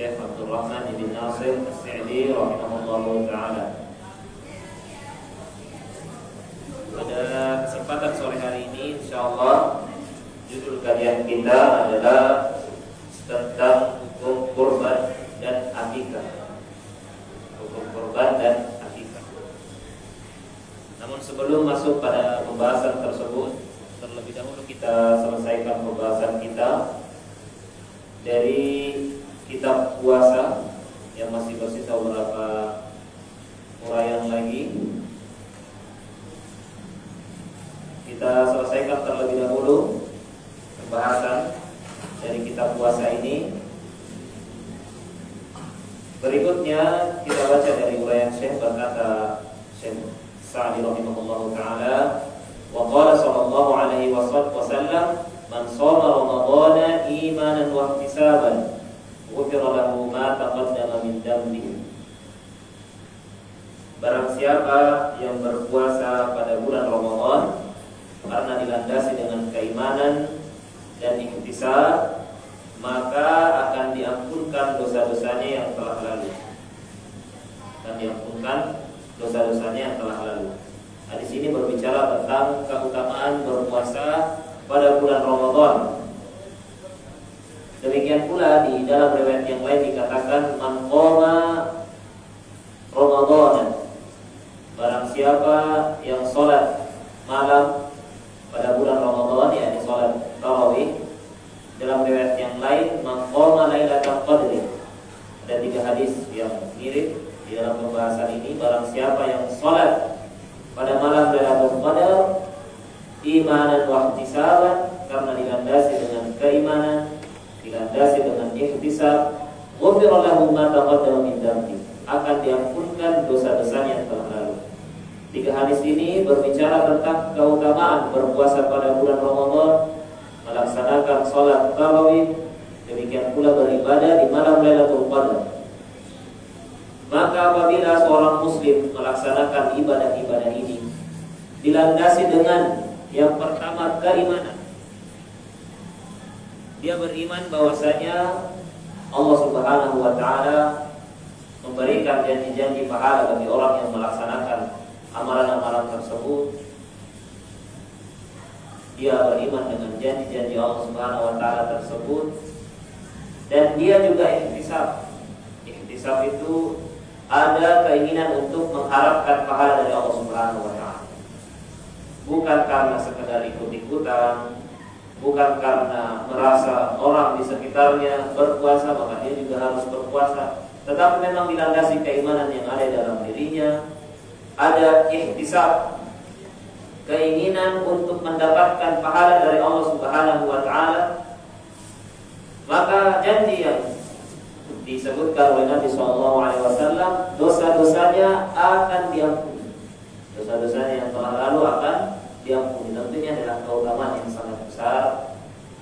Syekh Abdul Rahman bin Nasir As-Sa'di rahimahullahu taala. Pada kesempatan sore hari ini insyaallah judul kajian kita adalah tentang hukum kurban dan akikah. Hukum kurban dan akikah. Namun sebelum masuk pada pembahasan tersebut, terlebih dahulu kita selesaikan pembahasan kita dari kitab puasa yang masih bersisa beberapa uraian lagi. Kita selesaikan terlebih dahulu pembahasan dari kitab puasa ini. Berikutnya kita baca dari uraian Syekh, berkata Syekh Sa'di rahimahullahu taala, wa qala sallallahu alaihi wasallam, man shoma ramadhana imanan wa ihtisaban ghufira lahu ma taqaddama min dhanbihi. Barang siapa yang berpuasa pada bulan Ramadan karena dilandasi dengan keimanan dan ihtisab, maka akan diampunkan dosa-dosanya yang telah lalu. Akan diampunkan dosa-dosanya yang telah lalu. Hadis ini berbicara tentang keutamaan berpuasa pada bulan Ramadan. Demikian pula di dalam riwayat yang lain dikatakan man qoma Ramadan, barang siapa yang sholat malam pada bulan Ramadan, yakni sholat tarawih. Dalam riwayat yang lain man qoma lailatul qadri. Ada 3 hadis yang mirip di dalam pembahasan ini. Barang siapa yang sholat pada malam Lailatul Qadar imanan wa ihtisaban, karena dilandasi dengan keimanan, dilandasi dengan ihtisab, ghufira lahu ma taqaddama min dhanbi, akan diampunkan dosa-dosanya yang telah lalu. 3 hadis ini berbicara tentang keutamaan berpuasa pada bulan Ramadan, melaksanakan sholat tarawih, demikian pula beribadah di malam Lailatul Qadar. Maka apabila seorang muslim melaksanakan ibadah-ibadah ini dilandasi dengan yang pertama keimanan, dia beriman bahwasanya Allah Subhanahu wa taala memberikan janji-janji pahala bagi orang yang melaksanakan amalan-amalan tersebut. Dia beriman dengan janji-janji Allah Subhanahu wa taala tersebut, dan dia juga ihtisab. Ihtisab itu ada keinginan untuk mengharapkan pahala dari Allah Subhanahu wa taala. Bukan karena sekedar ikut-ikutan, bukan karena merasa orang di sekitarnya berpuasa maka dia juga harus berpuasa, tetapi memang dilandasi keimanan yang ada dalam dirinya. Ada ihtisab, keinginan untuk mendapatkan pahala dari Allah Subhanahu wa taala. Maka janji yang disebutkan oleh Nabi SAW, dosa-dosanya akan diampuni. Dosa-dosanya yang telah lalu akan diampuni. Tentunya adalah keutamaan yang sangat besar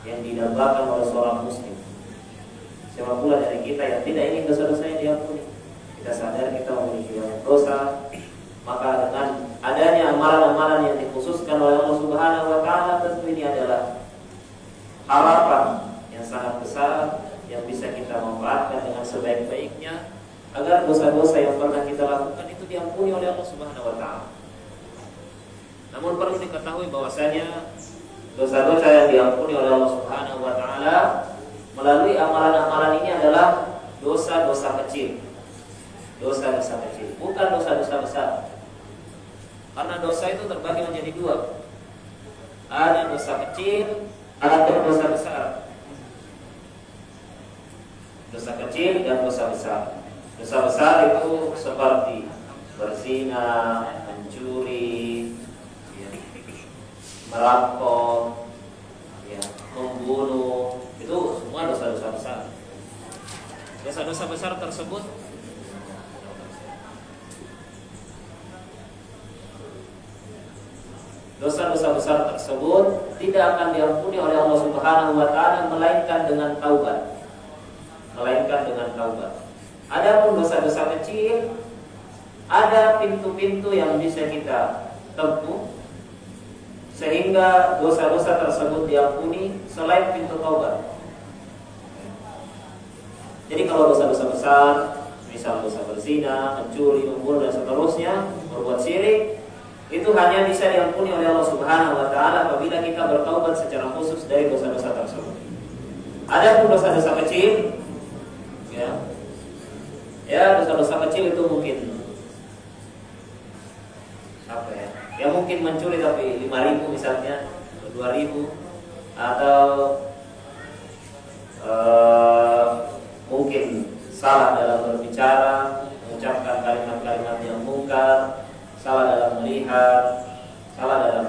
yang didambakan oleh seorang muslim. Siapa pula dari kita yang tidak ingin dosa-dosanya diampuni? Kita sadar kita memiliki banyak dosa, maka dengan adanya amalan-amalan yang dikhususkan oleh Allah Subhanahu wa taala, tentu ini adalah harapan yang sangat besar yang bisa kita manfaatkan dengan sebaik-baiknya agar dosa-dosa yang pernah kita lakukan itu diampuni oleh Allah Subhanahu wa taala. Namun perlu diketahui bahwasanya dosa-dosa yang diampuni oleh Allah Subhanahu wa taala melalui amalan-amalan ini adalah dosa-dosa kecil. Dosa-dosa kecil, bukan dosa-dosa besar. Karena dosa itu terbagi menjadi 2. Ada dosa kecil, ada dosa besar. Dosa kecil dan dosa besar. Dosa besar itu seperti berzina, mencuri, merampok, membunuh, itu semua dosa-dosa besar. Dosa-dosa besar tersebut tidak akan diampuni oleh Allah Subhanahu wa taala melainkan dengan taubat. Adapun dosa-dosa kecil, ada pintu-pintu yang bisa kita tempuh sehingga dosa-dosa tersebut diampuni selain pintu taubat. Jadi kalau dosa-dosa besar, misal dosa berzina, mencuri, membunuh dan seterusnya, berbuat syirik, itu hanya bisa diampuni oleh Allah Subhanahu wa taala apabila kita bertaubat secara khusus dari dosa-dosa tersebut. Adapun dosa-dosa kecil, ya dosa-dosa kecil itu mungkin apa ya? Ya mungkin mencuri tapi 5.000 misalnya, 2.000, atau mungkin salah dalam berbicara, mengucapkan kalimat-kalimat yang mungkar, salah dalam melihat, salah dalam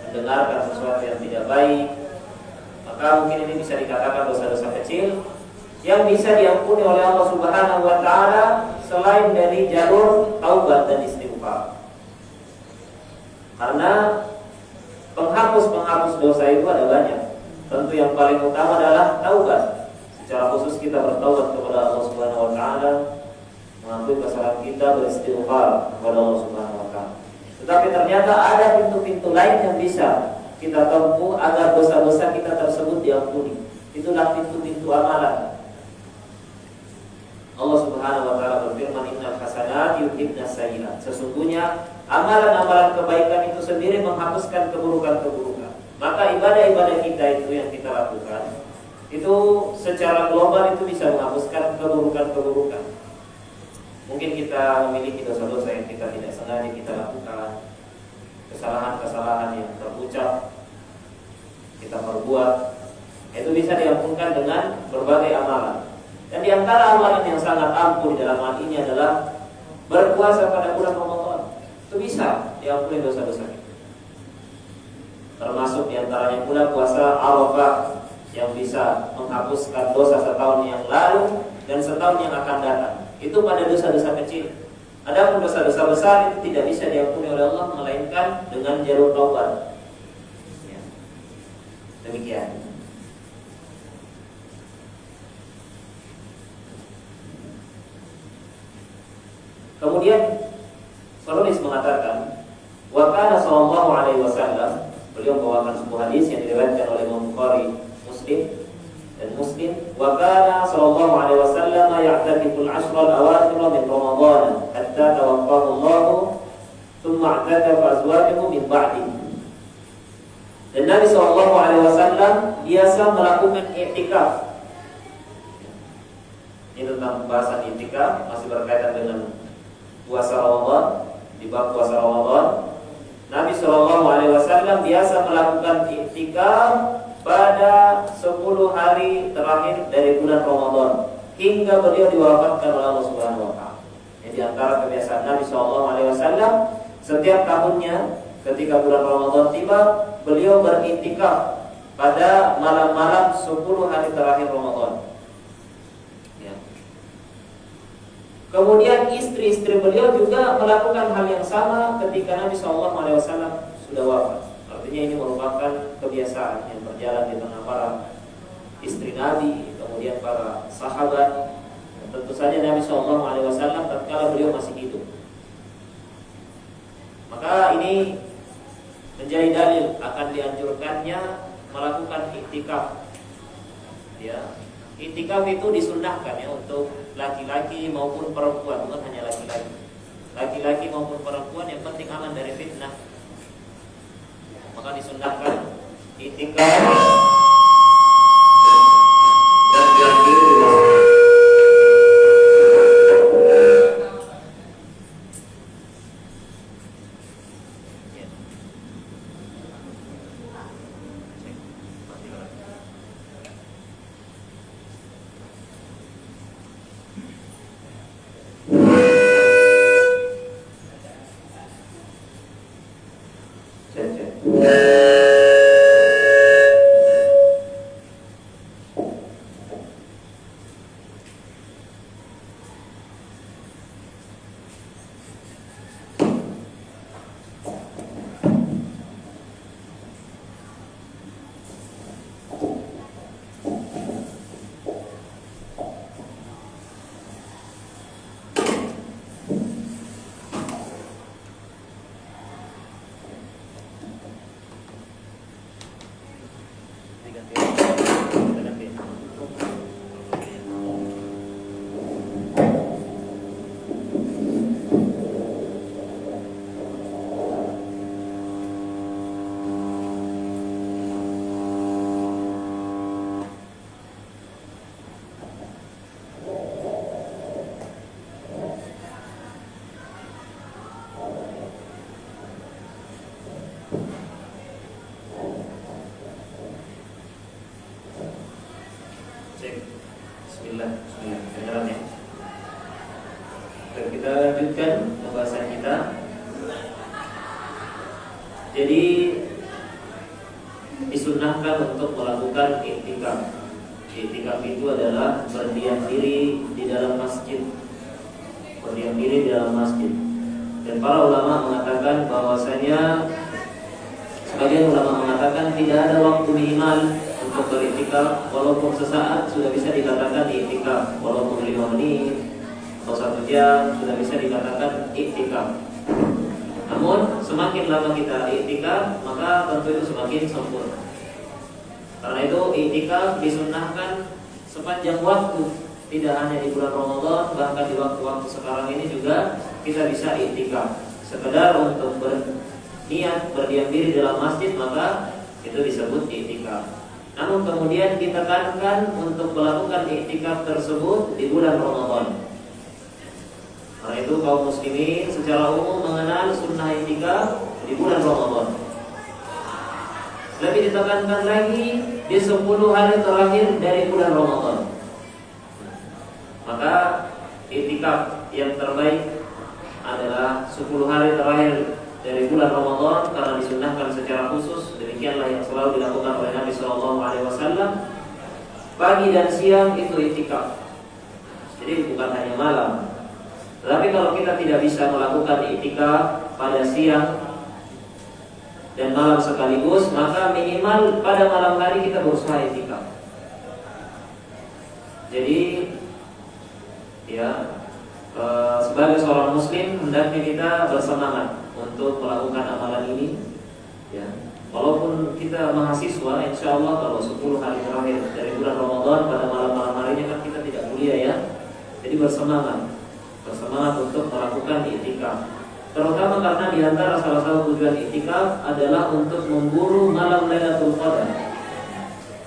mendengarkan sesuatu yang tidak baik, maka mungkin ini bisa dikatakan dosa-dosa kecil yang bisa diampuni oleh Allah Subhanahu wa taala selain dari jalur taubat dan istighfar. Karena penghapus dosa itu ada banyak. Tentu yang paling utama adalah taubat. Secara khusus kita bertaubat kepada Allah Subhanahu wa taala, mengakui kesalahan kita, beristighfar kepada Allah Subhanahu wa taala. Tetapi ternyata ada pintu-pintu lain yang bisa kita tempuh agar dosa-dosa kita tersebut diampuni. Itulah pintu-pintu amalan. Allah Subhanahu wa taala berfirman, "Innal hasanati yudhibnas sayyi'at." Sesungguhnya amalan-amalan kebaikan itu sendiri menghapuskan keburukan-keburukan. Maka ibadah-ibadah kita itu yang kita lakukan itu secara global itu bisa menghapuskan keburukan-keburukan. Mungkin kita memiliki dosa-dosa yang kita tidak sengaja kita lakukan, kesalahan-kesalahan yang terucap kita perbuat, itu bisa diampunkan dengan berbagai amalan. Dan di antara amalan yang sangat ampuh dalam hal ini adalah berpuasa pada bulan Ramadan. Itu bisa diampuni dosa-dosa kita. Termasuk di antaranya pula puasa Arafah yang bisa menghapuskan dosa setahun yang lalu dan setahun yang akan datang. Itu pada dosa-dosa kecil. Adapun dosa-dosa besar itu tidak bisa diampuni oleh Allah melainkan dengan jalur taubat. Ya. Demikian. Kemudian penulis mengatakan, wa kana sallallahu alaihi wasallam, beliau membawakan sebuah hadis yang diriwayatkan oleh Imam Bukhari, Muslim, wa kana sallallahu alaihi wasallam ya'takifu al-'ashra al-awakhir min Ramadan hatta tawaffahu Allah, thumma i'takafa azwajuhu min ba'di. Dan Nabi sallallahu alaihi wasallam biasa melakukan i'tikaf. Ini tentang pembahasan i'tikaf, masih berkaitan dengan puasa Ramadan, di bab puasa Ramadan. Nabi sallallahu alaihi wasallam biasa melakukan i'tikaf pada 10 hari terakhir dari bulan Ramadan hingga beliau diwafatkan oleh Allah Subhanahu wa taala. Jadi antara kebiasaan Nabi sallallahu alaihi wasallam setiap tahunnya ketika bulan Ramadan tiba, beliau beriktikaf pada malam-malam 10 hari terakhir Ramadan. Ya. Kemudian istri-istri beliau juga melakukan hal yang sama ketika Nabi sallallahu alaihi wasallam sudah wafat. Artinya ini merupakan kebiasaan yang berjalan di tengah para istri Nabi, kemudian para sahabat. Dan tentu saja Nabi sallallahu alaihi wasallam tatkala beliau masih hidup. Maka ini menjadi dalil akan dianjurkannya melakukan iktikaf. Ya, iktikaf itu disunnahkan ya untuk laki-laki maupun perempuan, bukan hanya laki-laki. Laki-laki maupun perempuan yang penting aman dari fitnah. Maka disunnahkan iktikaf dan diakhiri kita lanjutkan pembahasan kita. Jadi disunnahkan untuk melakukan i'tikaf. I'tikaf itu adalah berdiam diri di dalam masjid. Berdiam diri di dalam masjid. Dan para ulama mengatakan bahwasanya, sebagian ulama mengatakan tidak ada waktu minimal untuk beriktikaf, walaupun sesaat sudah bisa dikatakan iktikaf, walaupun 5 menit atau 1 jam sudah bisa dikatakan iktikaf. Namun semakin lama kita iktikaf, maka tentu itu semakin sempurna. Karena itu iktikaf disunnahkan sepanjang waktu, tidak hanya di bulan Ramadan, bahkan di waktu-waktu sekarang ini juga kita bisa iktikaf. Sekedar untuk berniat berdiam diri dalam masjid, maka itu disebut iktikaf. Namun kemudian ditekankan untuk melakukan iktikaf tersebut di bulan Ramadan. Karena itu kaum muslimin secara umum mengenal sunnah iktikaf di bulan Ramadan. Lebih ditekankan lagi di 10 hari terakhir dari bulan Ramadan. Maka iktikaf yang terbaik adalah 10 hari terakhir dari bulan Ramadan, karena disunnahkan secara khusus. Demikianlah yang selalu dilakukan oleh Nabi SAW. Pagi dan siang itu iktikaf. Jadi bukan hanya malam. Tetapi kalau kita tidak bisa melakukan iktikaf pada siang dan malam sekaligus, maka minimal pada malam hari kita berusaha iktikaf. Jadi sebagai seorang muslim hendaknya kita bersemangat untuk melakukan amalan ini. Walaupun kita mahasiswa, insya Allah kalau 10 hari terakhir dari bulan Ramadan pada malam-malam harinya kan kita tidak kuliah ya. Jadi bersemangat untuk melakukan iktikaf. Terutama karena di antara salah satu tujuan iktikaf adalah untuk memburu malam Lailatul Qadar.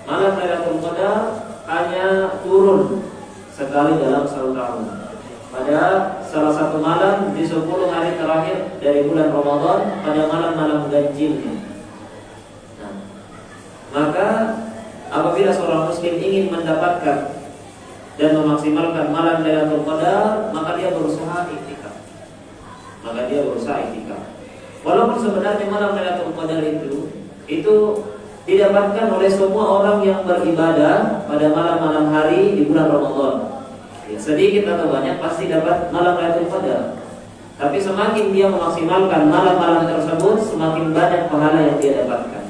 Malam Lailatul Qadar hanya turun sekali dalam 1 tahun. Pada salah satu malam di 10 hari terakhir dari bulan Ramadan, pada malam-malam ganjilnya. Maka apabila seorang muslim ingin mendapatkan dan memaksimalkan malam Lailatul Qadar, maka dia berusaha iktikaf. Walaupun sebenarnya malam Lailatul Qadar itu didapatkan oleh semua orang yang beribadah pada malam-malam hari di bulan Ramadan. Sedikit atau banyak pasti dapat malam Lailatul Qadar. Tapi semakin dia memaksimalkan malam-malam tersebut, semakin banyak pahala yang dia dapatkan.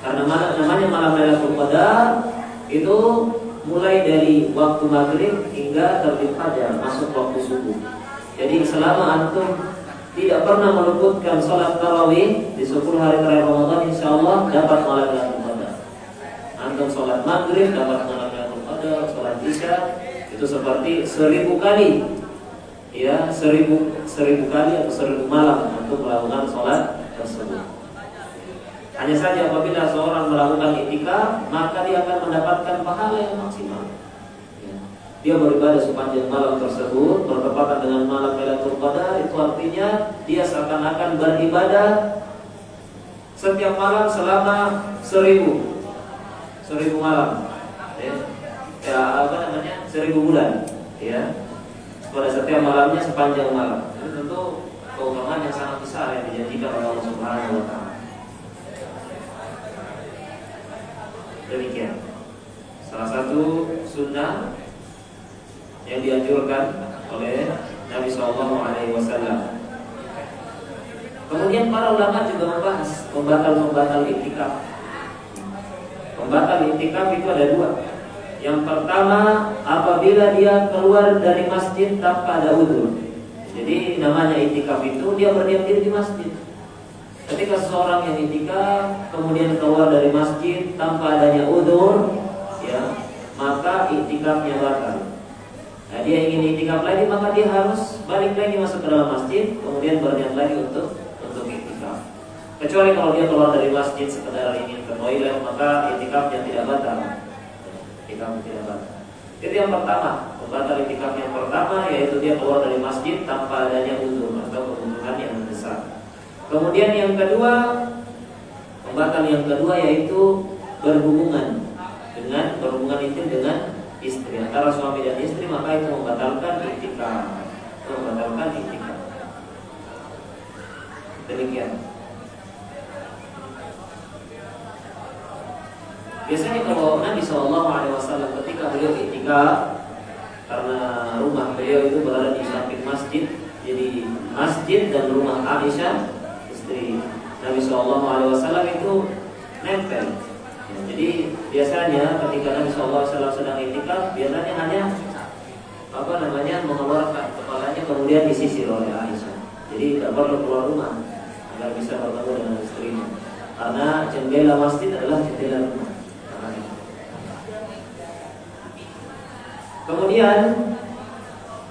Karena namanya malam Lailatul Qadar itu mulai dari waktu maghrib hingga terbit fajar, masuk waktu subuh. Jadi selama antum tidak pernah meluputkan sholat tarawih di 10 hari terakhir Ramadan, insya Allah dapat malam Lailatul Qadar. Antum sholat maghrib dapat malam Lailatul Qadar, sholat isya itu seperti 1000 kali, 1000 kali atau 1000 malam untuk melakukan sholat tersebut. Hanya saja apabila seorang melakukan iktikaf, maka dia akan mendapatkan pahala yang maksimal. Dia beribadah sepanjang malam tersebut, bertepatan dengan malam Lailatul Qadar, itu artinya dia seakan-akan beribadah setiap malam selama 1000 malam. 1000 bulan. Pada setiap malamnya sepanjang malam. Itu tentu keutamaan yang sangat besar yang dijanjikan oleh Allah Subhanahu wa Ta'ala. Demikian salah satu sunnah yang dianjurkan oleh Nabi SAW. Kemudian para ulama juga membahas pembatal iktikaf. Pembatal iktikaf itu ada 2. Yang pertama, apabila dia keluar dari masjid tanpa ada udzur. Jadi namanya iktikaf itu dia berdiam diri di masjid. Ketika seorang yang iktikaf kemudian keluar dari masjid tanpa adanya udzur, maka iktikafnya batal. Nah, dia ingin iktikaf lagi, maka dia harus balik lagi masuk ke dalam masjid, kemudian berniat lagi untuk iktikaf. Kecuali kalau dia keluar dari masjid sekedar ingin ke toilet, maka iktikafnya tidak batal. Itu yang pertama, pembatal iktikaf yang pertama, yaitu dia keluar dari masjid tanpa adanya udzur atau kebutuhan yang mendesak. Kemudian yang kedua, pembatal yang kedua yaitu berhubungan intim dengan istri, antara suami dan istri, maka itu membatalkan iktikaf. membatalkan i'tikaf. Demikian. Biasanya kalau Nabi SAW ketika beliau i'tikaf, karena rumah beliau itu berada di samping masjid, jadi masjid dan rumah Aisyah istri Nabi SAW itu nempel. Ya, jadi biasanya ketika Nabi SAW sedang i'tikaf, biasanya hanya mengeluarkan kepalanya kemudian disisir oleh Aisyah. Jadi tidak perlu keluar rumah agar bisa bertemu dengan istrinya. Karena jendela masjid adalah jendela rumah. Kemudian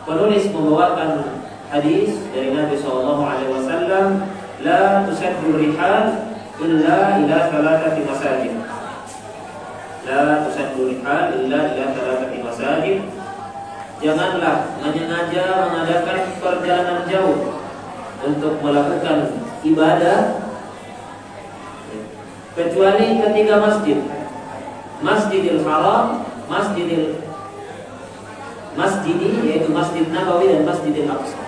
penulis membawakan hadis dari Nabi SAW, la tusaddu rihal illa ila thalathati masajid. La tusaddu rihal illa ila thalathati masajid. Janganlah menyengaja mengadakan perjalanan jauh untuk melakukan ibadah kecuali ketiga masjid. Masjidil Haram, Masjidi, yaitu Masjid Nabawi dan Masjidil Aqsa.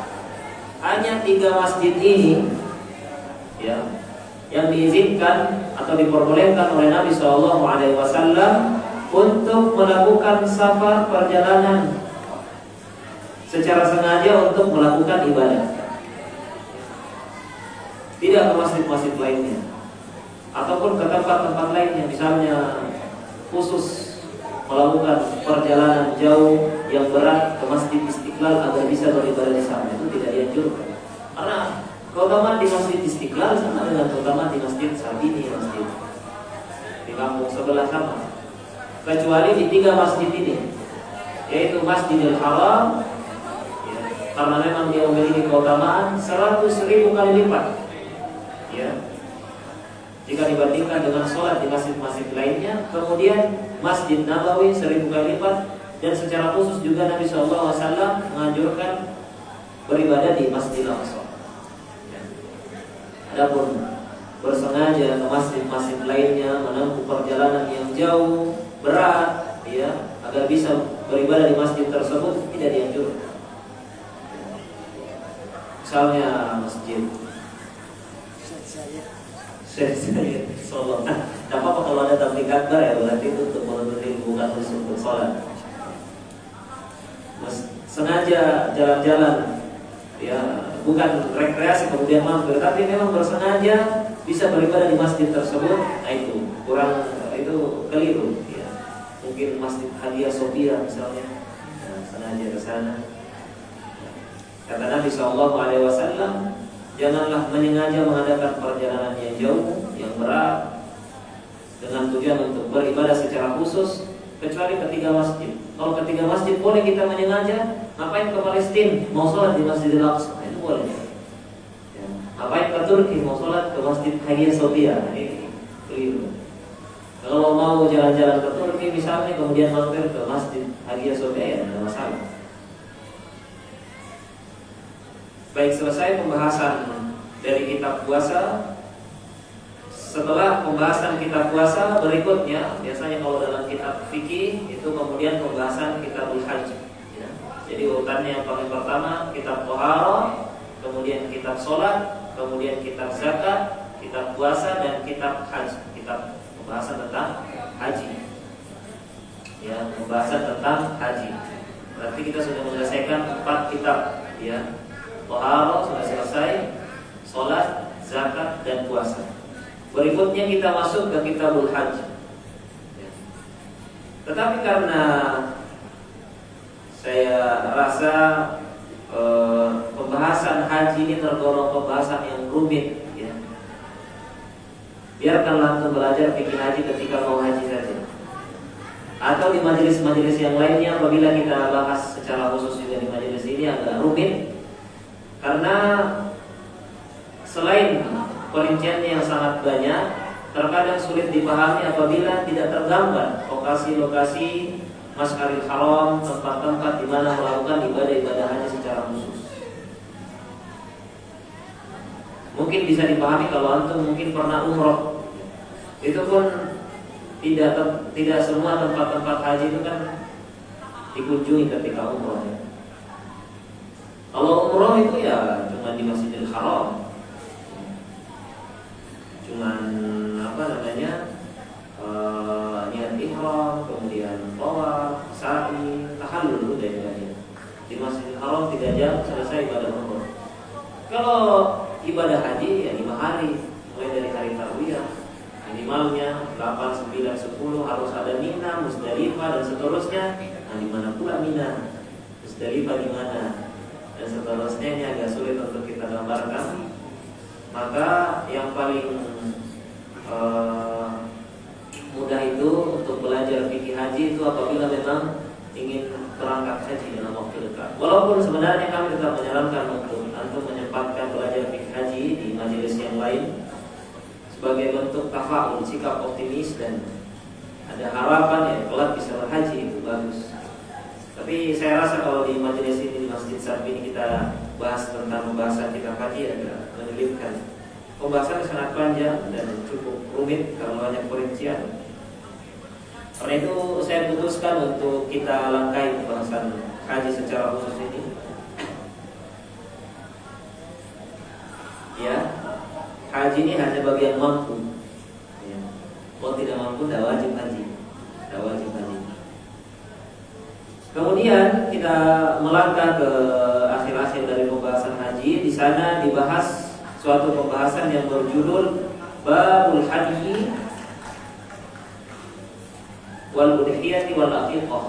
Hanya 3 masjid ini ya, yang diizinkan atau diperbolehkan oleh Nabi SAW untuk melakukan safar perjalanan secara sengaja untuk melakukan ibadah. Tidak ke masjid-masjid lainnya ataupun ke tempat-tempat lainnya, misalnya khusus melakukan perjalanan jauh yang berat ke Masjid Istiqlal agar bisa beribadah di sana, itu tidak dianjurkan. Karena keutamaan di Masjid Istiqlal sama dengan keutamaan di Masjid Sabini, masjid di kampung sebelah sama. Kecuali di 3 masjid ini, yaitu Masjidil Haram, ya, karena memang dia memiliki keutamaan 100.000 kali lipat, ya, jika dibandingkan dengan sholat di masjid-masjid lainnya. Kemudian Masjid Nabawi 1000 kali lipat, dan secara khusus juga Nabi SAW menganjurkan beribadah di Masjidil Aqsa. Adapun bersengaja ke masjid-masjid lainnya, menempuh perjalanan yang jauh berat, ya, agar bisa beribadah di masjid tersebut, tidak dianjurkan. Misalnya masjid Syekh Sayyid Solo. Tidak apa-apa kalau ada tabligh akbar, ya, berarti itu untuk menuntut ilmu, bukan untuk sholat. Sengaja jalan-jalan, ya, bukan rekreasi kemudian mampir, tapi memang bersengaja bisa beribadah di masjid tersebut. Nah, itu keliru, ya. Mungkin Masjid Hagia Sophia misalnya, nah, sengaja ke sana. Kata Nabi SAW, janganlah menyengaja mengadakan perjalanan yang jauh, yang berat, dengan tujuan untuk beribadah secara khusus, kecuali ketiga masjid. Kalau ketiga masjid boleh kita menyengaja. Ngapain ke Palestina mau sholat di Masjidil Aqsa, itu boleh, ya. Ngapain ke Turki mau sholat ke Masjid Hagia Sophia, ini keliru. Kalau mau jalan-jalan ke Turki misalnya, kemudian mampir ke Masjid Hagia Sophia, ya, tidak masalah. Baik, selesai pembahasan dari kitab puasa. Setelah pembahasan kitab puasa, berikutnya biasanya kalau dalam kitab fikih itu kemudian pembahasan kitabul haji, ya. Jadi urutannya yang paling pertama kitab thaharah, kemudian kitab sholat, kemudian kitab zakat, kitab puasa, dan kitab haji, kitab pembahasan tentang haji, ya, pembahasan tentang haji. Berarti kita sudah menyelesaikan 4 kitab, ya. Thaharah sudah selesai, sholat, zakat, dan puasa. Berikutnya kita masuk ke kitabul haji. Tetapi karena saya rasa pembahasan haji ini tergolong pembahasan yang rumit, ya, biarkanlah untuk belajar fikih haji ketika mau haji saja, atau di majelis-majelis yang lainnya. Apabila kita bahas secara khusus juga di majelis ini agak rumit, karena selain perinciannya yang sangat banyak, terkadang sulit dipahami apabila tidak tergambar lokasi-lokasi Masjidil Haram, tempat-tempat di mana melakukan ibadah-ibadah haji secara khusus. Mungkin bisa dipahami kalau antum mungkin pernah umroh, itu pun tidak semua tempat-tempat haji itu kan dikunjungi ketika umroh, ya. Kalau umroh itu ya cuma di Masjidil Haram, cuman niat ihram, kemudian tawaf, sa'i, tahallul udah itu. Di Masjidil Haram 3 jam selesai ibadah umroh. Kalau ibadah haji ya 5 hari, mulai dari hari tarwiyah, minimalnya 8, 9, 10 harus ada Mina, Musdalifah dan seterusnya. Nah, di mana pula Mina, Musdalifah di mana dan seterusnya, ini agak sulit untuk kita gambarkan. Maka yang paling mudah itu untuk belajar fikih haji itu apabila memang ingin berangkat haji dalam waktu dekat. Walaupun sebenarnya kami tetap menyarankan untuk menyempatkan belajar fikih haji di majelis yang lain sebagai bentuk tafaul, sikap optimis dan ada harapan ya kelak bisa berhaji, itu bagus. Tapi saya rasa kalau di majelis ini, di Masjid Sapi ini kita bahas tentang pembahasan kitab haji agak menyulitkan. Pembahasan sangat panjang dan cukup rumit karena banyak perincian. Karena itu saya putuskan untuk kita langkai pembahasan haji secara khusus ini. Ya, haji ini hanya bagi yang mampu. Ya. Kalau tidak mampu, tidak wajib haji. Tidak wajib haji. Kemudian kita melangkah ke akhir-akhir dari pembahasan haji. Di sana dibahas suatu pembahasan yang berjudul Babul Haji wal Udhiyati wal Aqiqah.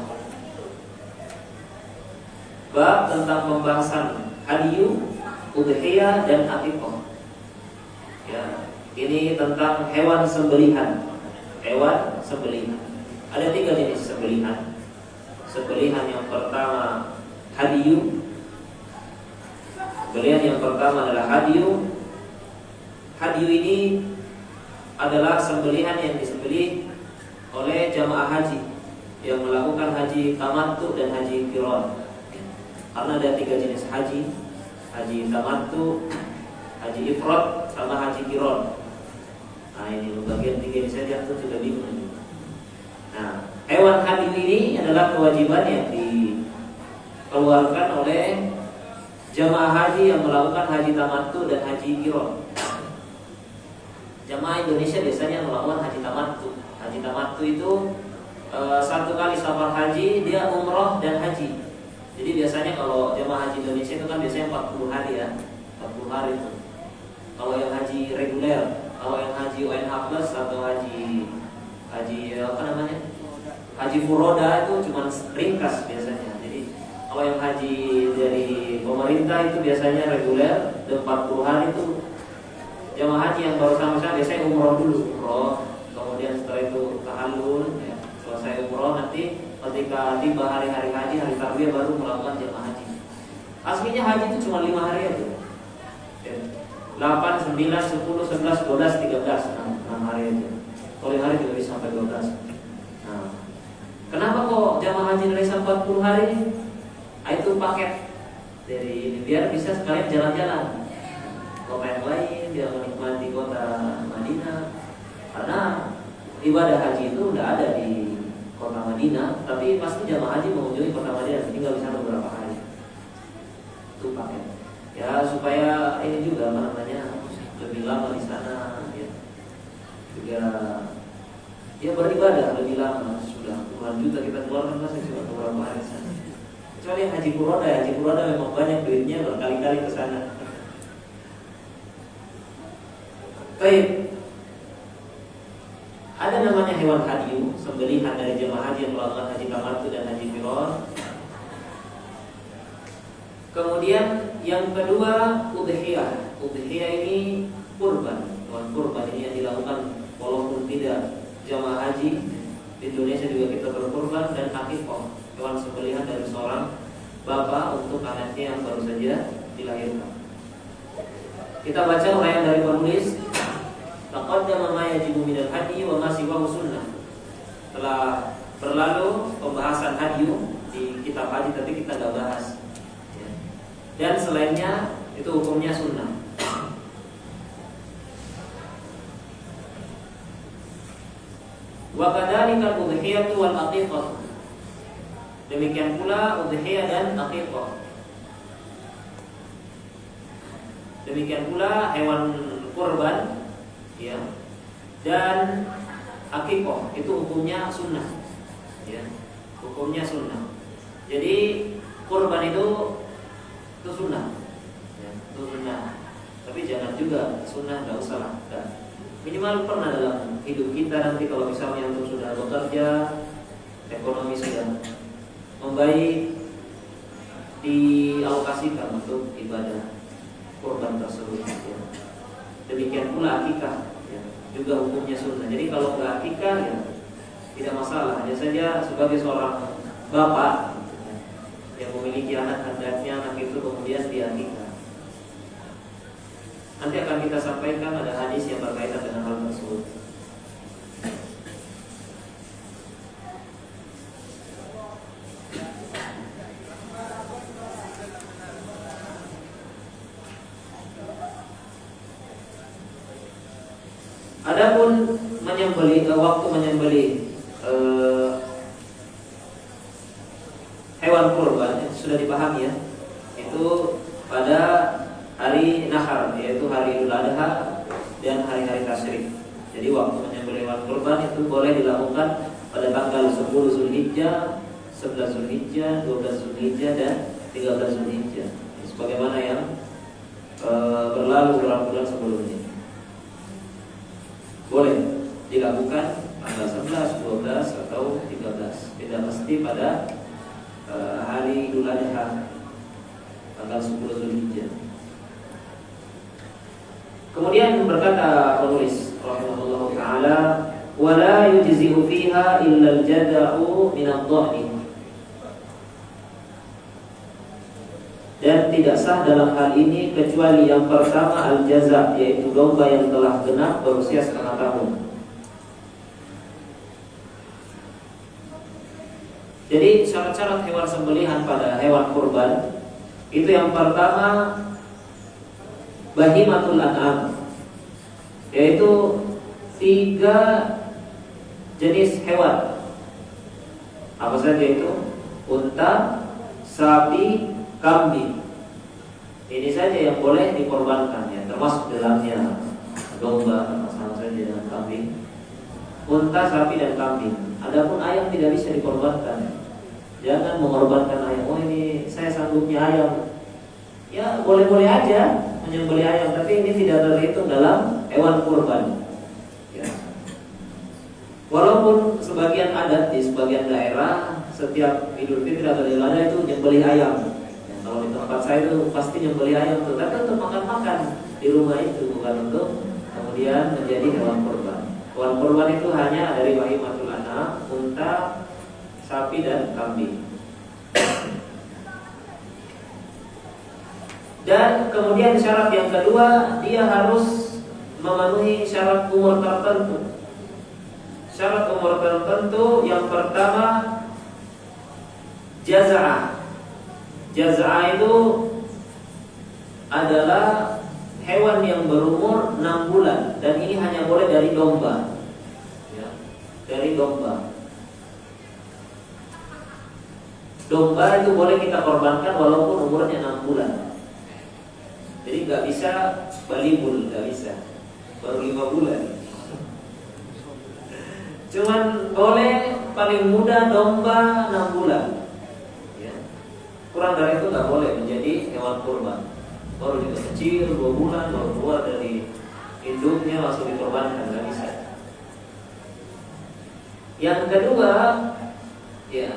Bab tentang pembahasan hadiyu, udhiyah dan aqiqah. Ya, ini tentang hewan sembelihan. Hewan sembelihan. Ada 3 jenis sembelihan. Sembelihan yang pertama hadiyu. Sembelihan yang pertama adalah hadiyu. Hadiyu ini adalah sembelihan yang disembelih oleh jamaah haji yang melakukan haji tamattu dan haji qiran. Karena ada 3 jenis haji: haji tamattu, haji ifrad, sama haji qiran. Nah, ini bagian 3 ini saja tuh sudah bingung. Nah, hewan hadiyu ini adalah kewajiban yang dikeluarkan oleh jamaah haji yang melakukan haji tamattu dan haji qiran. Jamaah Indonesia biasanya melakukan haji tamattu. Haji tamattu itu 1 kali safar haji, dia umroh dan haji. Jadi biasanya kalau jamaah haji Indonesia itu kan biasanya 40 hari ya, 40 hari itu. Kalau yang haji reguler, kalau yang haji UNH plus atau haji apa namanya, haji furoda itu cuma ringkas biasanya. Jadi kalau yang haji dari pemerintah itu biasanya reguler, dan 40 hari itu. Jamaah haji yang baru sama-sama biasanya umroh dulu, kemudian setelah itu tahallul, ya. Selesai umroh nanti ketika tiba hari-hari haji, hari tarwiyah baru melakukan jamaah haji. Aslinya haji itu cuma 5 hari aja. 8, 9, 10, 11, 12, 13, 6 hari aja. Kalau 5 hari juga bisa sampai 12. Nah, kenapa kok jamaah haji Indonesia 40 hari? Nah, itu paket dari ini biar bisa sekalian jalan-jalan. Kota yang lain, dia menikmati kota Madinah. Karena ibadah haji itu tidak ada di kota Madinah, tapi pasti jamaah haji mengunjungi kota Madinah, tinggal di sana beberapa hari. Itu paket. Ya supaya ini juga apa namanya, lebih lama di sana, ya. Juga ya beribadah lebih lama. Sudah puluhan juta kita keluarkan, masa cuma beberapa hari di sana. Kecuali yang haji furoda memang banyak duitnya, berkali-kali ke sana. Baik. Ada namanya hewan hadiyu, sembelihan dari jemaah haji yang melakukan haji tamattu dan haji qiran. Kemudian yang kedua udhiyah. Udhiyah ini kurban. Hewan kurban ini yang dilakukan walaupun tidak jemaah haji di Indonesia juga kita berkurban, dan aqiqah, hewan sembelihan dari seorang bapak untuk anaknya yang baru saja dilahirkan. Kita baca uraian dari penulis. Taqaddama ma yajibu minal hadyi wa ma siwahu sunnah. Telah berlalu pembahasan hadyu di kitab haji, tapi kita tidak bahas. Dan selainnya itu hukumnya sunnah. Wa kadzalika udhiyatu wal aqiqah. Demikian pula udhiyah dan aqiqah. Demikian pula hewan kurban, ya, dan akikoh itu hukumnya sunnah, ya, hukumnya sunnah. Jadi kurban itu sunnah, ya, itu sunnah. Tapi jangan juga sunnah nggak usah lah. Minimal pernah dalam hidup kita nanti kalau misalnya untuk sudah bekerja, ekonomi sudah membaik, dialokasikan untuk ibadah kurban tersebut, ya. Demikian pula akikah, ya, juga hukumnya sunnah. Jadi kalau nggak akikah, ya tidak masalah. Hanya saja sebagai seorang bapak, ya, yang memiliki anak, hendaknya anak itu kemudian diakikah. Nanti akan kita sampaikan ada hadis yang berkaitan dengan hal tersebut. Adapun menyembelih, waktu menyembelih hewan kurban sudah dipahami, ya, itu pada hari nahar, yaitu hari Idul Adha dan hari-hari tasyrik. Jadi waktu menyembelih hewan kurban itu boleh dilakukan pada tanggal 10 Zulhijjah, 11 Zulhijjah, 12 Zulhijjah dan 13 Zulhijjah, sebagaimana yang berlalu bulan-bulan sebelumnya. Boleh dilakukan tanggal 11, 12 atau 13. Tidak mesti pada hari Idul Adha tanggal 10 Zulhijjah. Kemudian berkata penulis rahimahullah taala, "Wala yujzi'u fiha illa al-jada'u min ad-dha'n." Dan tidak sah dalam hal ini kecuali yang pertama al-jaza', yaitu domba yang telah genap berusia setengah tahun. Jadi syarat-syarat hewan sembelihan pada hewan kurban itu yang pertama bahimatul an'am, yaitu 3 jenis hewan. Apa saja itu? Unta, sapi, kambing. Ini saja yang boleh dikorbankan, ya, termasuk dalamnya domba, sama saja dengan kambing. Unta, sapi dan kambing. Adapun ayam tidak bisa dikorbankan. Jangan mengorbankan ayam. Oh, ini saya sanggupnya ayam. Ya, boleh-boleh aja menyembelih ayam, tapi ini tidak terhitung dalam hewan kurban, ya. Walaupun sebagian adat di sebagian daerah setiap Idul Fitri atau Idul Adha itu menyembelih ayam. Kalau di tempat saya itu pasti nyembelih ayam tuh, tapi untuk makan-makan di rumah itu, bukan untuk kemudian menjadi hewan kurban. Hewan kurban itu hanya dari bahimatul an'am, unta, sapi dan kambing. Dan kemudian syarat yang kedua, dia harus memenuhi syarat umur tertentu. Syarat umur tertentu yang pertama jaza'ah. Jaza'ah itu adalah hewan yang berumur 6 bulan, dan ini hanya boleh dari domba, ya, dari domba. Domba itu boleh kita korbankan walaupun umurnya 6 bulan. Jadi nggak bisa balibul, nggak bisa, baru 5 bulan. Cuman boleh paling muda domba 6 bulan. Kurang dari itu nggak boleh menjadi hewan kurban. Baru juga kecil 2 bulan baru keluar dari induknya langsung dikorbankan, nggak bisa. Yang kedua, ya,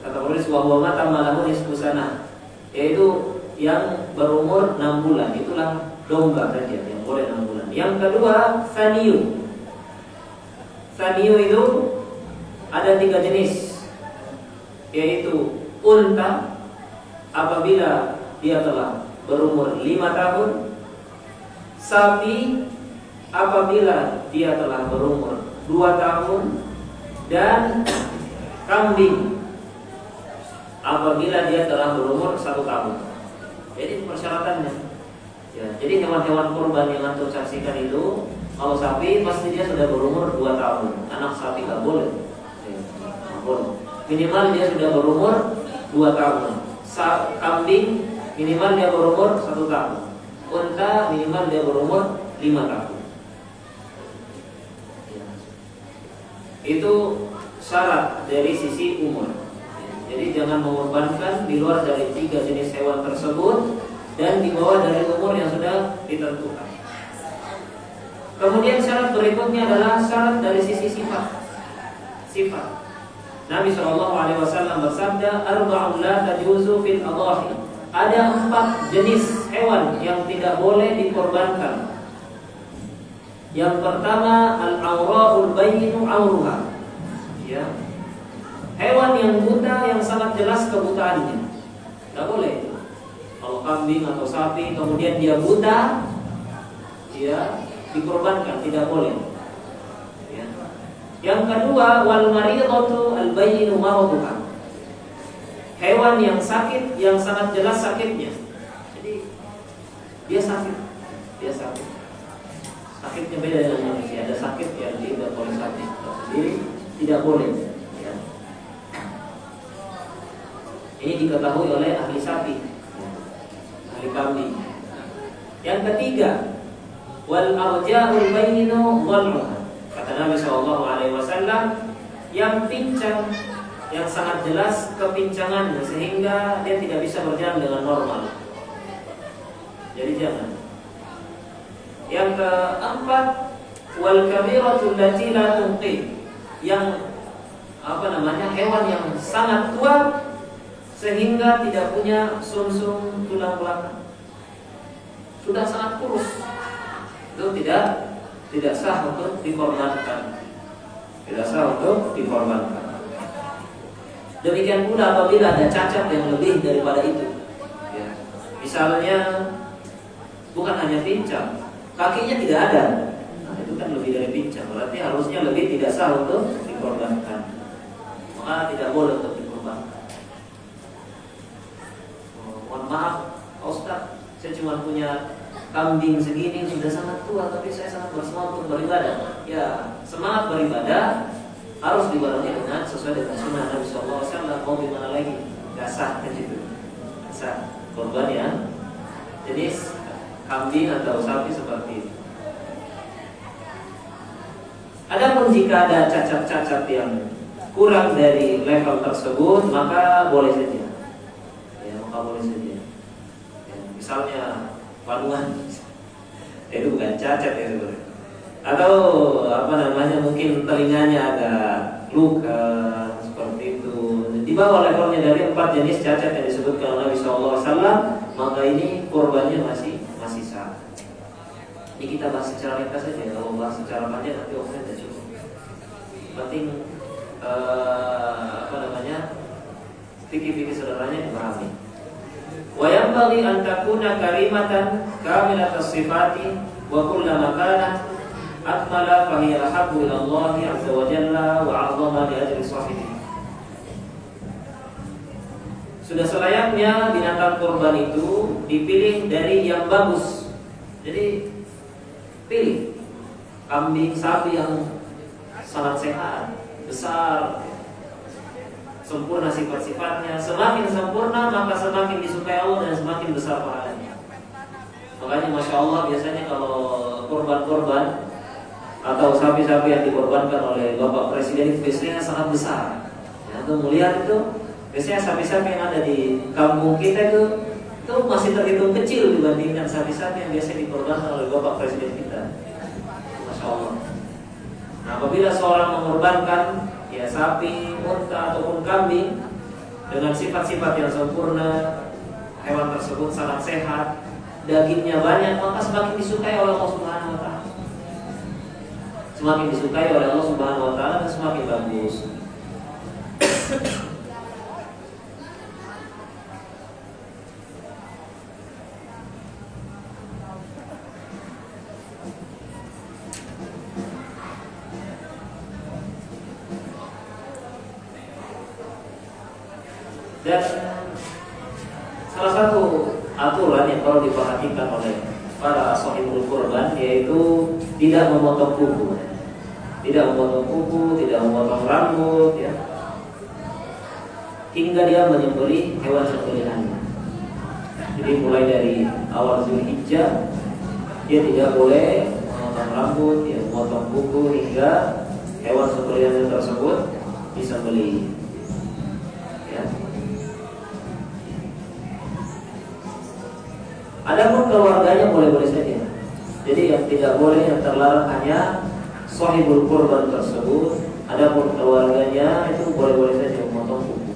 kata penulis wa mata malahu nisfu sanah, yaitu yang berumur 6 bulan, itulah domba saja yang boleh 6 bulan. Yang kedua, saniyu. Saniyu itu ada 3 jenis, yaitu unta apabila dia telah berumur 5 tahun, sapi apabila dia telah berumur 2 tahun, dan kambing apabila dia telah berumur 1 tahun. Jadi persyaratannya, ya, jadi hewan-hewan kurban yang antum saksikan itu, kalau sapi pasti dia sudah berumur 2 tahun. Anak sapi nggak boleh, nggak boleh. Minimal dia sudah berumur 2 tahun. Kambing minimal dia berumur 1 tahun. unta minimal dia berumur 5 tahun. Itu syarat dari sisi umur. Jadi jangan mengorbankan di luar dari 3 jenis hewan tersebut dan di bawah dari umur yang sudah ditentukan. Kemudian syarat berikutnya adalah syarat dari sisi sifat. Nabi SAW bersabda, "Arba'un la tajuzu fil adhahi." Ada 4 jenis hewan yang tidak boleh dikorbankan. Yang pertama, al-awra'ul bayyinu awruha. Ya. Hewan yang buta yang sangat jelas kebutaannya. Tidak boleh. Kalau kambing atau sapi kemudian dia buta, ya, dikorbankan, tidak boleh. Ya. Yang kedua, wal maridatu al bayyinu maraduha. Hewan yang sakit yang sangat jelas sakitnya. Jadi dia sakit. Sakitnya beda dengan manusia. Ada sakit yang tidak boleh sakit sendiri, tidak boleh. Ya. Ini diketahui oleh ahli sapi, ahli kambing. Yang ketiga, wal arja'ul bayyinu dhalluha. Kata Nabi SAW, yang pincang, yang sangat jelas kepincangannya sehingga dia tidak bisa berjalan dengan normal. Jadi jangan. Yang keempat, wal kabiratul lati la tunqi. Yang hewan yang sangat tua sehingga tidak punya sumsum tulang belakang. Sudah sangat kurus. Itu tidak sah untuk dikorbankan. Tidak sah untuk dikorbankan. Demikian pula apabila ada cacat yang lebih daripada itu. Ya. Misalnya bukan hanya pincang, kakinya tidak ada. Nah, itu kan lebih dari pincang. Berarti harusnya lebih tidak sah untuk dikorbankan. Maka tidak boleh untuk dikorbankan. Mohon maaf, Ustaz, saya cuma punya kambing segini, sudah sangat tua, tapi saya sangat bersemangat untuk beribadah. Ya, semangat beribadah harus dibarengi dengan sesuai dengan sunnah Nabi SAW. Mau gimana lagi? Gak sah kan itu. Gak sah. Korban yang jenis kambing atau sapi seperti itu. Adapun jika ada cacat-cacat yang kurang dari level tersebut, maka boleh saja. Ya, maka boleh saja. Ya, misalnya panuan, itu bukan cacat ya sebenarnya. Atau mungkin telinganya ada luka seperti itu. Di bawah levelnya dari 4 jenis cacat yang disebutkan oleh Nabi SAW, maka ini korbannya masih sah. Ini kita bahas secara ringkas saja. Kalau bahas secara panjang nanti waktunya tidak cukup. Penting fikih-fikih sederhananya dipahami. Wa yanbaghi an takuna karimatan kamilatas sifati wa kullama kanat akmala fa hiya ahabbu ila Allah azza wa jalla wa 'azama li ajri sahibi. Sudah selayaknya binatang kurban itu dipilih dari yang bagus. Jadi pilih kambing, sapi yang sangat sehat, besar, sempurna sifat-sifatnya. Semakin sempurna maka semakin disukai Allah dan semakin besar pahalanya. Makanya Masya Allah biasanya kalau korban-korban atau sapi-sapi yang dikorbankan oleh Bapak Presiden itu biasanya sangat besar. Ya, untuk melihat itu biasanya sapi-sapi yang ada di kampung kita itu masih terhitung kecil dibandingkan sapi-sapi yang biasa dikorbankan oleh Bapak Presiden kita. Masya Allah. Nah, apabila seorang mengorbankan ya sapi, unta ataupun kambing dengan sifat-sifat yang sempurna, hewan tersebut sangat sehat, dagingnya banyak, maka semakin disukai oleh Allah Subhanahu wa taala. Semakin disukai oleh Allah Subhanahu wa taala dan semakin bagus. Dan salah satu aturan yang perlu diperhatikan oleh para sahibul kurban yaitu tidak memotong kuku, tidak memotong rambut, ya, hingga dia menyembelih hewan sembelihannya. Jadi mulai dari awal Zulhijjah, dia tidak boleh memotong rambut, ya, memotong kuku hingga hewan sembelihan tersebut disembelih. Ya. Adapun keluarganya boleh-boleh saja. Jadi yang tidak boleh, yang terlarang hanya sahibul qurban tersebut. Adapun keluarganya itu boleh-boleh saja memotong kuku.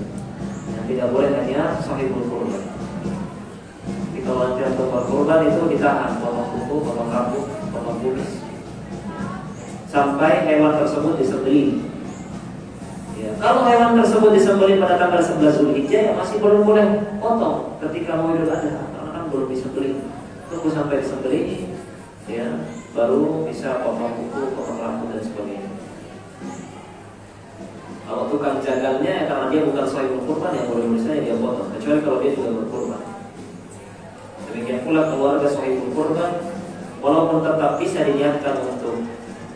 Yang tidak boleh hanya sahibul qurban. Jadi kalau nanti untuk berkurban itu ditahan, potong kuku, potong rambut, potong kumis, sampai hewan tersebut disembelih. Ya, kalau hewan tersebut disembelih pada tanggal 11 Zulhijjah, ya masih belum boleh potong ketika mau Idul Adha, karena kan belum disembelih. Tunggu sampai disembelih, ya, baru bisa potong kuku, potong rambut dan sebagainya. Kalau tukang jagangnya, ya, karena dia bukan sahibul qurban, ya boleh saja dia potong, kecuali kalau dia juga berkurban. Demikian pula keluarga sahibul qurban, walaupun tetap bisa diniatkan untuk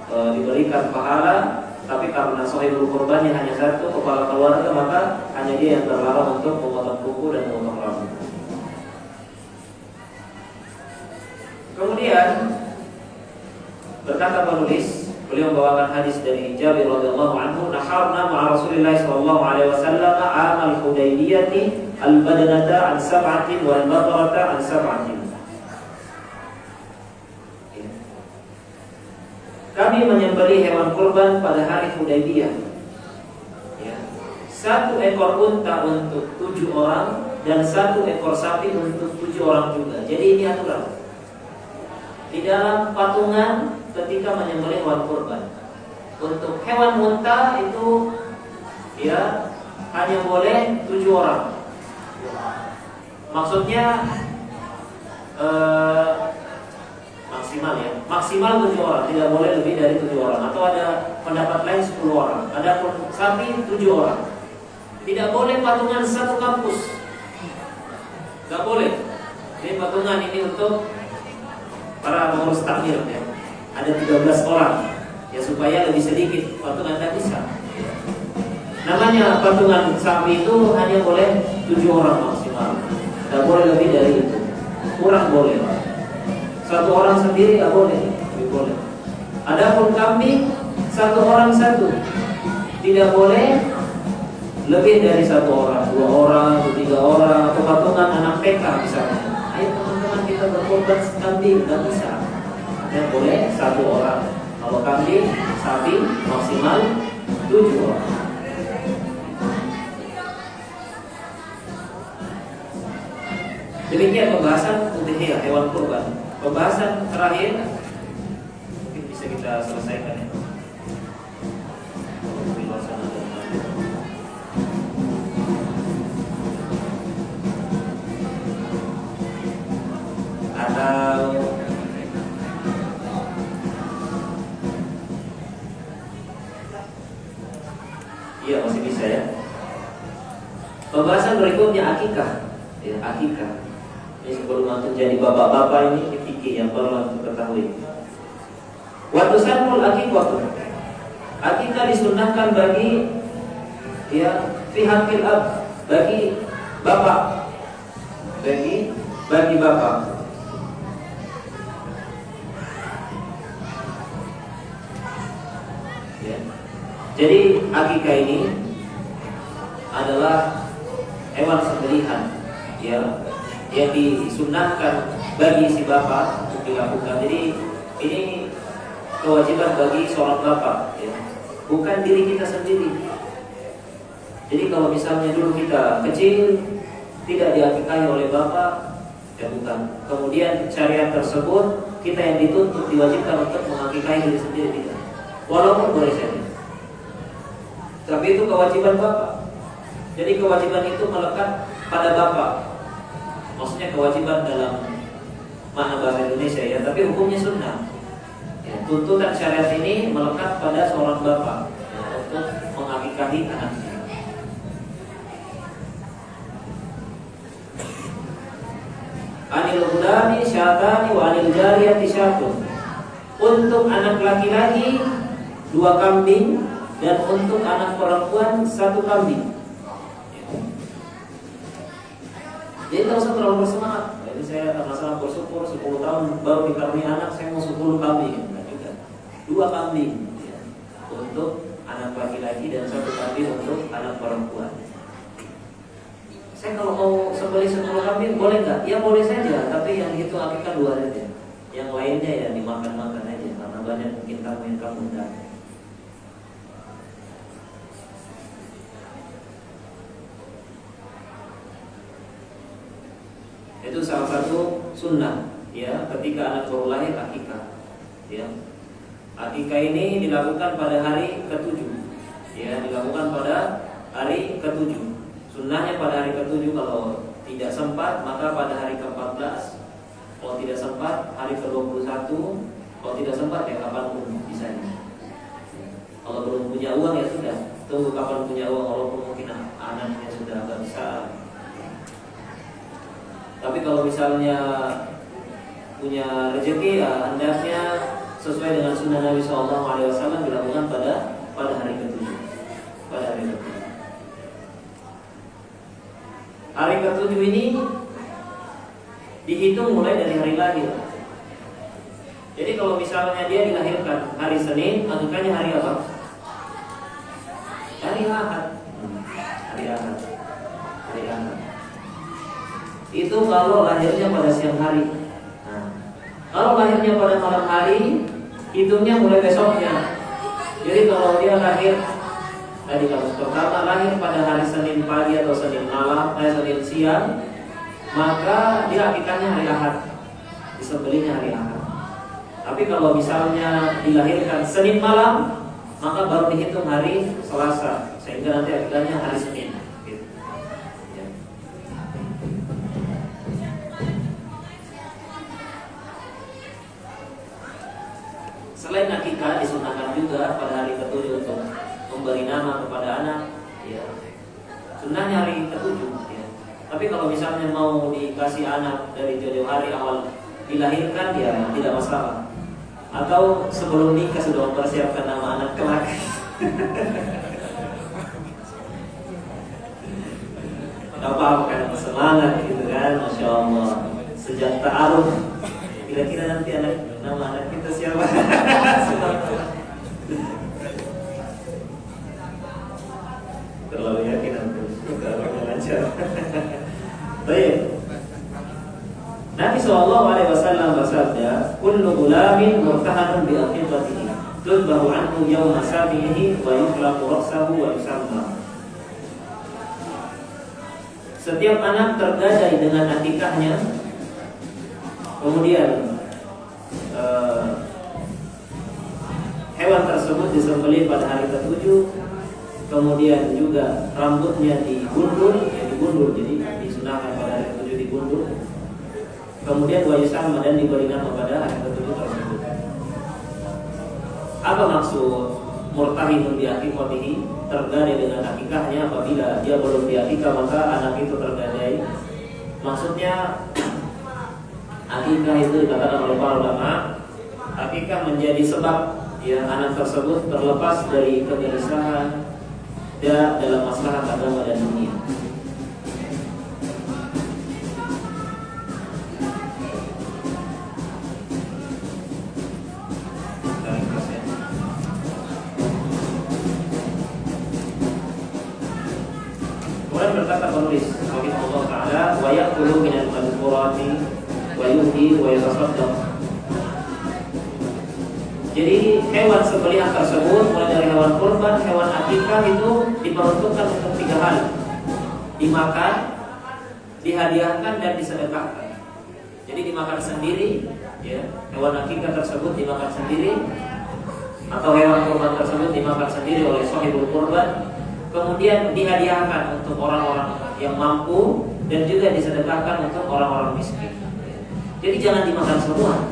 diberikan pahala, tapi karena sahibul qurbannya hanya satu, kepala keluarga, maka hanya dia yang terlarang untuk memotong kuku dan memotong rambut. Kemudian berkata penulis, beliau membawakan hadis dari Jabir radhiyallahu anhu, naharna ma'a Rasulillah sallallahu alaihi wasallam amal Hudaybiyah al-badanata an sab'atin wal baqarata an sab'atin. Kami menyembelih hewan kurban pada hari Hudaybiyah. Ya. 1 ekor unta untuk 7 orang dan 1 ekor sapi untuk 7 orang juga. Jadi ini aturan di dalam patungan ketika menyembelih hewan kurban. Untuk hewan unta itu, ya, hanya boleh 7 orang. Maksudnya maksimal, ya, maksimal 7 orang, tidak boleh lebih dari 7 orang. Atau ada pendapat lain 10 orang. Adapun sapi 7 orang. Tidak boleh patungan satu kampus, nggak boleh. Jadi patungan ini untuk para pengurus takmir, ya. Ada 13 orang, ya, supaya lebih sedikit patungan tak bisa. Namanya patungan sapi itu hanya boleh 7 orang maksimal. Tidak boleh lebih dari itu. Kurang boleh. 1 orang sendiri tidak boleh. Lebih boleh. Adapun kambing 1 orang 1. Tidak boleh lebih dari 1 orang, 2 orang, 3 orang. Atau patungan anak TK misalnya. Ayo teman-teman kita berkorban kambing, tidak bisa. Hanya boleh 1 orang. Kalau kambing, sapi maksimal 7 orang. Demikian pembahasan udhiyah, hewan kurban. Pembahasan terakhir mungkin bisa kita selesaikan, ya. Atau iya, masih bisa, ya. Pembahasan berikutnya akikah, ya, akikah. Ini sebelum antum jadi bapak-bapak, ini fikih yang perlu antum ketahui. Waktu sanul akikah, akikah disunahkan bagi, ya, pihak ab, bagi bapak, bagi bapak. Ya. Jadi akikah ini adalah hewan sembelihan, ya, yang disunahkan bagi si bapak untuk dilakukan. Jadi ini kewajiban bagi seorang bapak, ya, bukan diri kita sendiri. Jadi kalau misalnya dulu kita kecil tidak diakikahi oleh bapak, ya bukan. Kemudian syariat tersebut kita yang dituntut, diwajibkan untuk mengakikahi diri sendiri, tidak. Walaupun boleh saja, tapi itu kewajiban bapak. Jadi kewajiban itu melekat pada bapak. Maksudnya kewajiban dalam makna bahasa Indonesia, ya, tapi hukumnya sunnah. Ya, tuntutan syariat ini melekat pada seorang bapak, ya, untuk mengakikahi anaknya. Anil ghulami syatani wa anil jariyati syatun. Untuk anak laki-laki 2 kambing dan untuk anak perempuan 1 kambing. Jadi tidak usah terlalu bersemangat. Jadi saya masalah bersyukur 10 tahun baru dikaruniai anak, saya mau 10 kambing. Nah, juga 2 kambing ya, untuk anak laki-laki dan 1 kambing untuk anak perempuan. Saya kalau mau sembelih 10 kambing boleh nggak? Ya boleh saja, tapi yang itu akikah 2 saja. Yang lainnya ya dimakan-makan aja karena banyak mungkin kamu yang kamu undang. Itu salah satu sunnah ya ketika anak baru lahir akikah ya. Akikah ini dilakukan pada hari ke-7 ya, dilakukan pada hari ke-7. Sunnahnya pada hari ke-7, kalau tidak sempat maka pada hari ke-14. Kalau tidak sempat hari ke-21. Kalau tidak sempat ya kapanpun bisa. Kalau belum punya uang ya sudah, tunggu kapan punya uang, walaupun mungkin anaknya sudah agak besar. Tapi kalau misalnya punya rezeki ya hendaknya sesuai dengan sunnah Nabi SAW dilakukan pada hari ke-7. Pada hari ke-7. Hari ke-7 ini dihitung mulai dari hari lahir. Jadi kalau misalnya dia dilahirkan hari Senin, akikahnya hari apa? Hari Ahad. Hari Ahad. Hari Ahad. Itu kalau lahirnya pada siang hari. Nah, kalau lahirnya pada malam hari, hitungnya mulai besoknya. Jadi kalau dia lahir tadi kasus pertama lahir pada hari Senin pagi atau Senin malam, Senin siang, maka dia akikahnya hari Ahad, disembelihnya hari Ahad. Tapi kalau misalnya dilahirkan Senin malam, maka baru dihitung hari Selasa, sehingga nanti akikahnya hari Senin. Gitu. Ya. Selain akikah disunahkan juga pada hari ke-7 untuk memberi nama kepada anak. Ya. Sunnahnya hari ke-7. Ya. Tapi kalau misalnya mau dikasih anak dari jauh hari awal dilahirkan ya tidak masalah. Atau sebelum nikah sudah mempersiapkan nama anak kelak. Apa-apa kan semangat gitu kan, Masya Allah. Sejak ta'aruf, kira-kira nanti nama anak kita siapa? Terlalu yakin nanti, terlalu lancar. Baik. Nabi SAW bersabda, "Kullu gulamin murtahanun bi aqiqatihi, tudbahu anhu yawma sabihi wa yukhlaqu ra'sahu wa yusamma." Setiap anak tergadai dengan akikahnya, kemudian hewan tersebut disembelih pada hari ke-7, kemudian juga rambutnya digundul, jadi disunahkan pada hari ke-7 digundul. Kemudian wayusama dan diberi nama pada hari ke-7 tersebut. Apa maksud murtahinun bi aqiqatihi, tergadai dengan akikahnya? Apabila dia belum diakikah maka anak itu tergadai. Maksudnya akikah itu dikatakan oleh para ulama, akikah menjadi sebab ya anak tersebut terlepas dari kegelisahan dalam masalah agama dan dunia. Berkata penulis rahimahullah taala, wa yaqulu min al-madhkurati wa yuhdi wa yatasaddaq. Jadi hewan sembelihan tersebut mulai dari hewan kurban, hewan akikah itu diperuntukkan untuk 3 hal: dimakan, dihadiahkan, dan disedekahkan. Jadi dimakan sendiri, ya, hewan akikah tersebut dimakan sendiri, atau hewan kurban tersebut dimakan sendiri oleh sahibul kurban. Kemudian dihadiahkan untuk orang-orang yang mampu, dan juga disedekahkan untuk orang-orang miskin. Jadi jangan dimakan semua.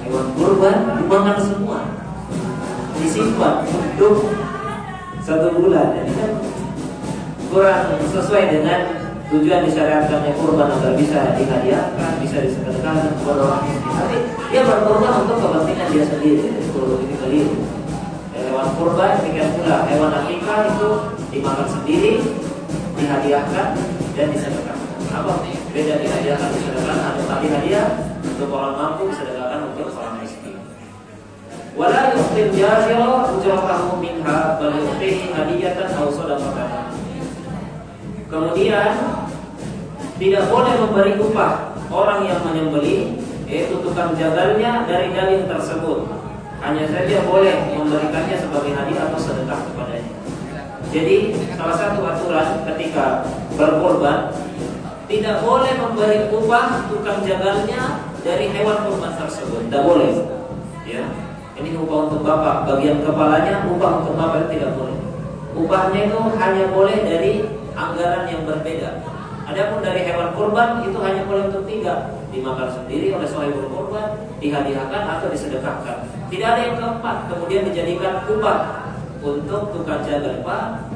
Hewan kurban dimakan semua, disimpan untuk 1 bulan. Jadi kan kurang sesuai dengan tujuan disyariatkannya kurban, agar bisa dihadiahkan, bisa disedekahkan kepada orang miskin. Tapi dia berkorban untuk kepentingan dia sendiri. Ini keliru. Hewan kurban demikian pula hewan akikah itu dimakan sendiri, dihadiahkan, dan disedekahkan. Apa beda dihadiahkan disedekahkan atau tadi hadiah untuk orang mampu disedekahkan untuk orang miskin. Wala yu'til jahira ujratahu minha bal yu'tihi hadiyatan aw shadaqatan. Kemudian tidak boleh memberi upah orang yang menyembelih, yaitu tukang jagalnya, dari daging tersebut. Hanya saja boleh memberikannya sebagai hadiah atau sedekah kepadanya. Jadi salah satu aturan ketika berkorban, tidak boleh memberi upah tukang jagalnya dari hewan kurban tersebut. Tidak boleh. Ya, ini upah untuk bapak, bagian kepalanya upah untuk bapak itu tidak boleh. Upahnya itu hanya boleh dari anggaran yang berbeda. Adapun dari hewan kurban itu hanya boleh untuk 3, dimakan sendiri oleh sahibul kurban, dihadiahkan atau disedekahkan. Tidak ada yang keempat, kemudian dijadikan upah untuk tukang jagal. Pak,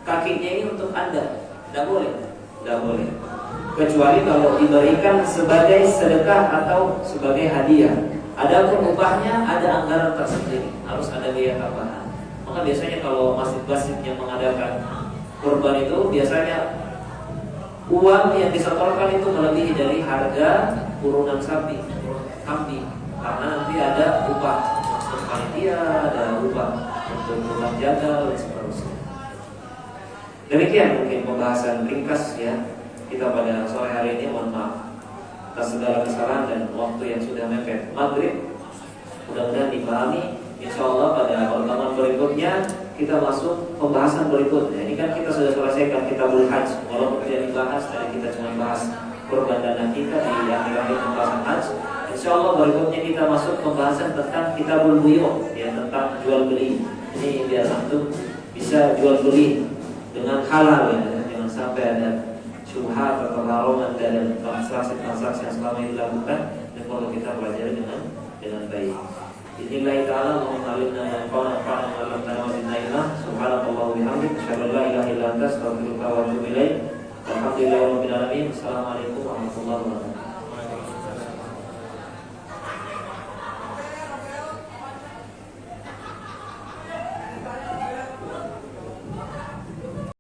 kakinya ini untuk Anda. Tidak boleh. Tidak boleh. Kecuali kalau diberikan sebagai sedekah atau sebagai hadiah. Adapun upahnya ada anggaran tersendiri, harus ada biaya tambahan. Maka biasanya kalau masjid-masjid yang mengadakan kurban itu biasanya uang yang disetorkan itu melebihi dari harga urunan sapi, kambing, karena nanti ada upah untuk panitia, ada upah untuk tukang jagal dan seterusnya. Demikian mungkin pembahasan ringkas ya kita pada sore hari ini. Mohon maaf atas segala kesalahan dan waktu yang sudah mepet maghrib. Mudah-mudahan dipahami. Insyaallah pada pertemuan berikutnya kita masuk pembahasan berikutnya. Ini kan kita sudah selesaikan Kitabul Hajj. Walaupun tidak dibahas, tadi kita cuma bahas kurban dana kita di akhir-akhir pembahasan Hajj. Insyaallah berikutnya kita masuk pembahasan tentang Kitabul Buyu', ya, tentang jual beli. Ini biar antum bisa jual beli dengan halal ya, jangan sampai ada syubhat atau haraman dalam transaksi-transaksi yang selama ini dilakukan, dan perlu kita pelajari dengan baik. Bismillahirrahmanirrahim. Allahumma alimna yanfa'una wa 'allamna wa zidna ilma. Subhanallah wa bihamdihi, asyhadu an la ilaha illa anta, astaghfiruka wa atubu ilaik. Alhamdulillahirabbil alamin. Assalamualaikum warahmatullahi wabarakatuh.